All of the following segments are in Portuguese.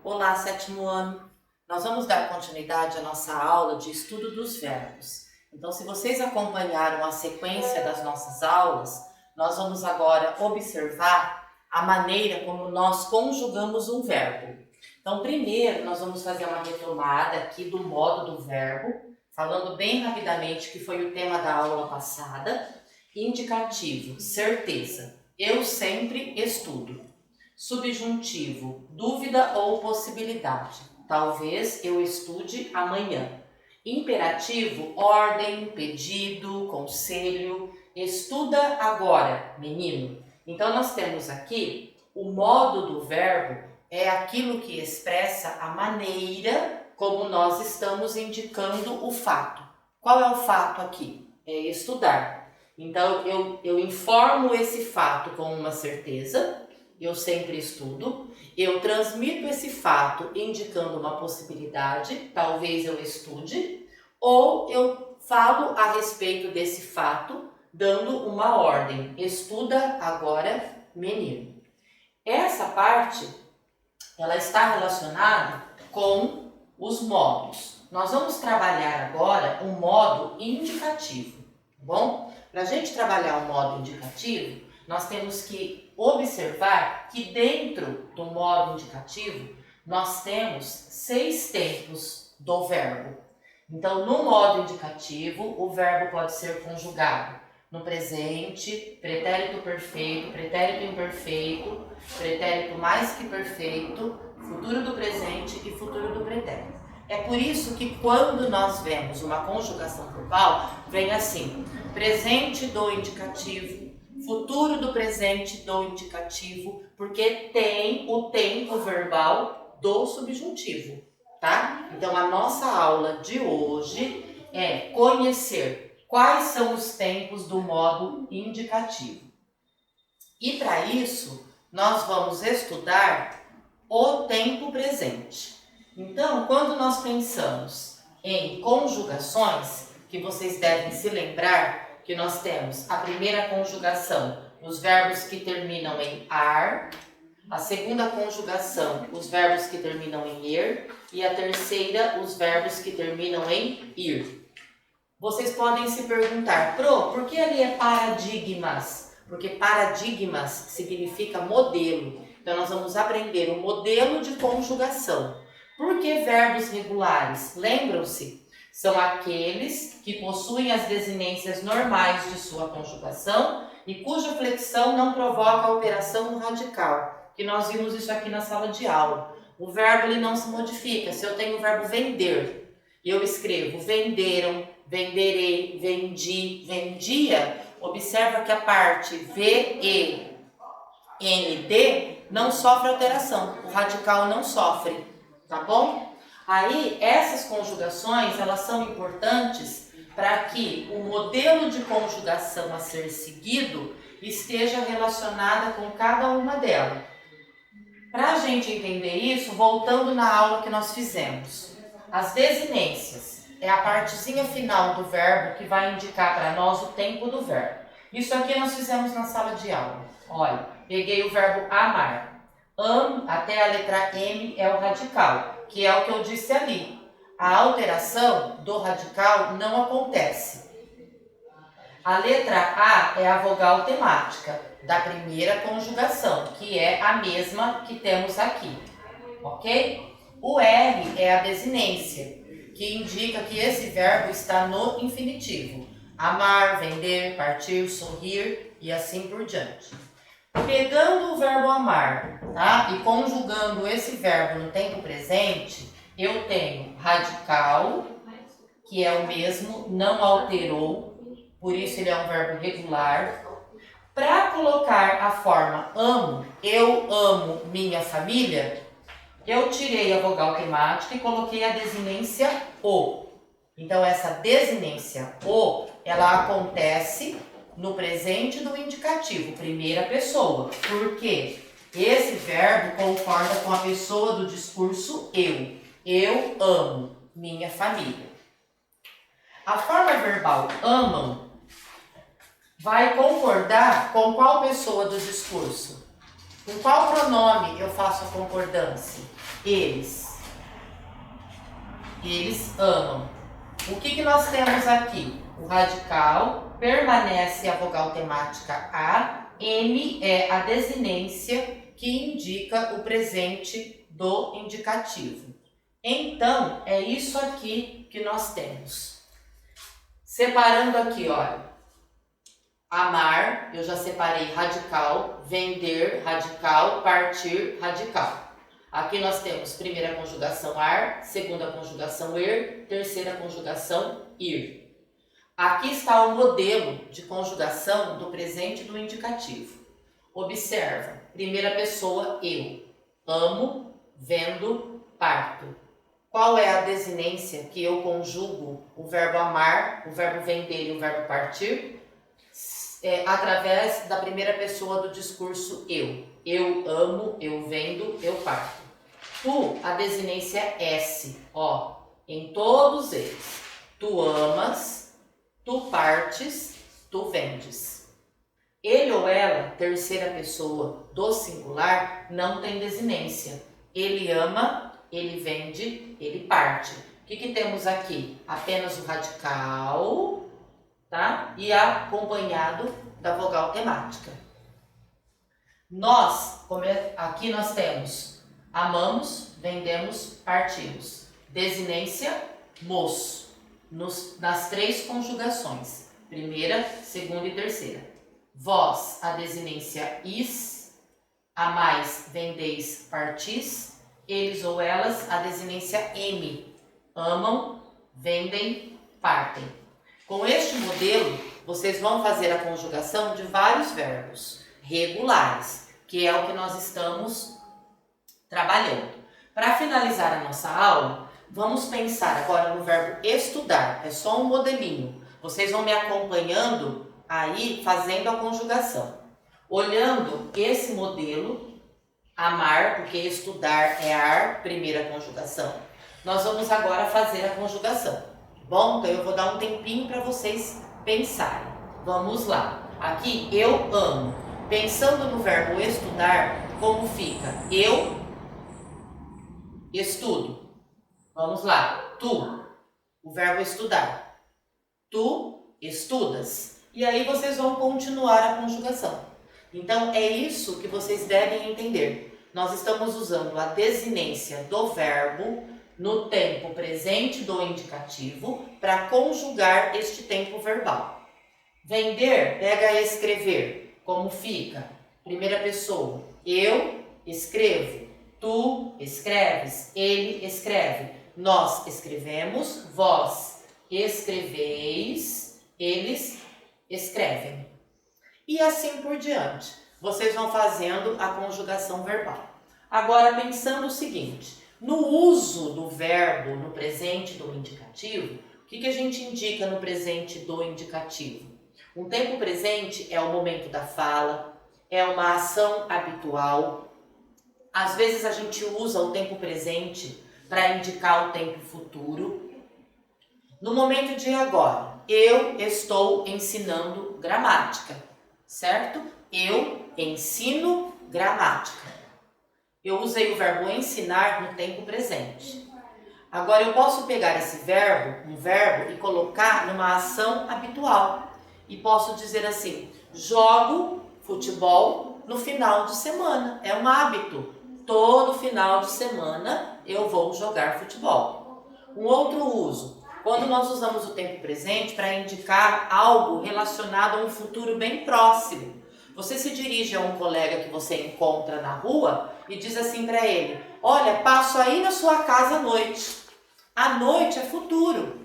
Olá, sétimo ano! Nós vamos dar continuidade à nossa aula de estudo dos verbos. Então, se vocês acompanharam a sequência das nossas aulas, nós vamos agora observar a maneira como nós conjugamos um verbo. Então, primeiro, nós vamos fazer uma retomada aqui do modo do verbo, falando bem rapidamente que foi o tema da aula passada. Indicativo, certeza. Eu sempre estudo. Subjuntivo, dúvida ou possibilidade. Talvez eu estude amanhã. Imperativo, ordem, pedido, conselho. Estuda agora, menino. Então, nós temos aqui o modo do verbo é aquilo que expressa a maneira como nós estamos indicando o fato. Qual é o fato aqui? É estudar. Então, eu informo esse fato com uma certeza. Eu sempre estudo, eu transmito esse fato indicando uma possibilidade, talvez eu estude, ou eu falo a respeito desse fato dando uma ordem, estuda agora, menino. Essa parte, ela está relacionada com os modos. Nós vamos trabalhar agora um modo indicativo, tá bom? Para a gente trabalhar o modo indicativo, nós temos que observar que dentro do modo indicativo nós temos 6 tempos do verbo. Então, no modo indicativo, o verbo pode ser conjugado no presente, pretérito perfeito, pretérito imperfeito, pretérito mais que perfeito, futuro do presente e futuro do pretérito. É por isso que quando nós vemos uma conjugação verbal, vem assim: presente do indicativo, futuro do presente do indicativo, porque tem o tempo verbal do subjuntivo, tá? Então, a nossa aula de hoje é conhecer quais são os tempos do modo indicativo. E para isso, nós vamos estudar o tempo presente. Então, quando nós pensamos em conjugações, que vocês devem se lembrar que nós temos a primeira conjugação, os verbos que terminam em ar, a segunda conjugação, os verbos que terminam em er, e a terceira, os verbos que terminam em ir. Vocês podem se perguntar, por que ali é paradigmas? Porque paradigmas significa modelo. Então, nós vamos aprender o modelo de conjugação. Por que verbos regulares? Lembram-se? São aqueles que possuem as desinências normais de sua conjugação e cuja flexão não provoca a operação radical, que nós vimos isso aqui na sala de aula. O verbo ele não se modifica. Se eu tenho o verbo vender, eu escrevo venderam, venderei, vendi, vendia, observa que a parte V-E-N-D não sofre alteração, o radical não sofre, tá bom? Aí, essas conjugações, elas são importantes para que o modelo de conjugação a ser seguido esteja relacionada com cada uma delas. Para a gente entender isso, voltando na aula que nós fizemos, as desinências é a partezinha final do verbo que vai indicar para nós o tempo do verbo. Isso aqui nós fizemos na sala de aula. Olha, peguei o verbo amar. Am até a letra M é o radical, que é o que eu disse ali. A alteração do radical não acontece. A letra A é a vogal temática da primeira conjugação, que é a mesma que temos aqui, ok? O R é a desinência, que indica que esse verbo está no infinitivo. Amar, vender, partir, sorrir e assim por diante. Pegando o verbo amar, tá? E conjugando esse verbo no tempo presente, eu tenho radical, que é o mesmo, não alterou, por isso ele é um verbo regular. Para colocar a forma amo, eu amo minha família, eu tirei a vogal temática e coloquei a desinência o. Então, essa desinência o, ela acontece no presente do indicativo, primeira pessoa. Por quê? Esse verbo concorda com a pessoa do discurso eu. Eu amo minha família. A forma verbal amam vai concordar com qual pessoa do discurso? Com qual pronome eu faço a concordância? Eles. Eles amam. O que nós temos aqui? O radical permanece a vogal temática A. M é a desinência que indica o presente do indicativo. Então, é isso aqui que nós temos. Separando aqui, olha. Amar, eu já separei radical, vender, radical, partir, radical. Aqui nós temos primeira conjugação ar, segunda conjugação terceira conjugação ir. Aqui está o modelo de conjugação do presente do indicativo. Observa, primeira pessoa eu, amo, vendo, parto. Qual é a desinência que eu conjugo o verbo amar, o verbo vender e o verbo partir? Através da primeira pessoa do discurso eu. Eu amo, eu vendo, eu parto. Tu, a desinência S, ó, em todos eles. Tu amas, tu partes, tu vendes. Ele ou ela, terceira pessoa do singular, não tem desinência. Ele ama, ele vende, ele parte. O que temos aqui? Apenas o radical, tá? E acompanhado da vogal temática. Aqui nós temos amamos, vendemos, partimos. Desinência, mos, nas três conjugações. Primeira, segunda e terceira. Vós, a desinência is, amais, vendeis, partis. Eles ou elas, a desinência M, amam, vendem, partem. Com este modelo, vocês vão fazer a conjugação de vários verbos regulares, que é o que nós estamos trabalhando. Para finalizar a nossa aula, vamos pensar agora no verbo estudar. É só um modelinho. Vocês vão me acompanhando aí fazendo a conjugação. Olhando esse modelo, amar, porque estudar é ar, primeira conjugação. Nós vamos agora fazer a conjugação. Bom, então eu vou dar um tempinho para vocês pensarem. Vamos lá. Aqui, eu amo. Pensando no verbo estudar, como fica? Eu estudo. Vamos lá. Tu, o verbo estudar. Tu estudas. E aí vocês vão continuar a conjugação. Então, é isso que vocês devem entender. Nós estamos usando a desinência do verbo no tempo presente do indicativo para conjugar este tempo verbal. Vender, pega escrever. Como fica? Primeira pessoa. Eu escrevo. Tu escreves. Ele escreve. Nós escrevemos. Vós escreveis. Eles escrevem. E assim por diante. Vocês vão fazendo a conjugação verbal. Agora, pensando o seguinte. No uso do verbo no presente do indicativo, o que a gente indica no presente do indicativo? Um tempo presente é o momento da fala, é uma ação habitual. Às vezes a gente usa o tempo presente para indicar o tempo futuro. No momento de agora, eu estou ensinando gramática, certo? Eu ensino gramática. Eu usei o verbo ensinar no tempo presente. Agora eu posso pegar esse verbo, um verbo, e colocar numa ação habitual. E posso dizer assim, jogo futebol no final de semana. É um hábito. Todo final de semana eu vou jogar futebol. Um outro uso, quando nós usamos o tempo presente para indicar algo relacionado a um futuro bem próximo. Você se dirige a um colega que você encontra na rua e diz assim para ele, olha, passo aí na sua casa à noite. À noite é futuro.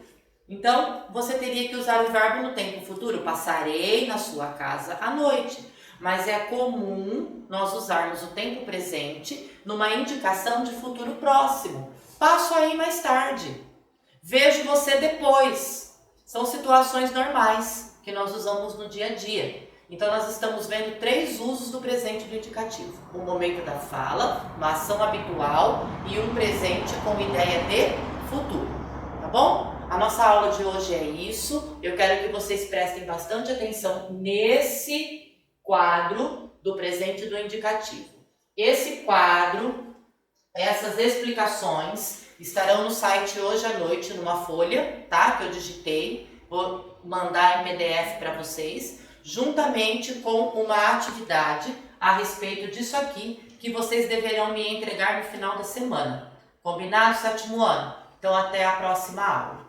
Então, você teria que usar o verbo no tempo futuro, passarei na sua casa à noite. Mas é comum nós usarmos o tempo presente numa indicação de futuro próximo. Passo aí mais tarde. Vejo você depois. São situações normais que nós usamos no dia a dia. Então, nós estamos vendo 3 usos do presente do indicativo. Um momento da fala, uma ação habitual e um presente com ideia de futuro. Tá bom? A nossa aula de hoje é isso. Eu quero que vocês prestem bastante atenção nesse quadro do presente do indicativo. Esse quadro Essas explicações estarão no site hoje à noite, numa folha, tá? Que eu digitei, vou mandar em PDF para vocês, juntamente com uma atividade a respeito disso aqui, que vocês deverão me entregar no final da semana. Combinado, sétimo ano? Então até a próxima aula.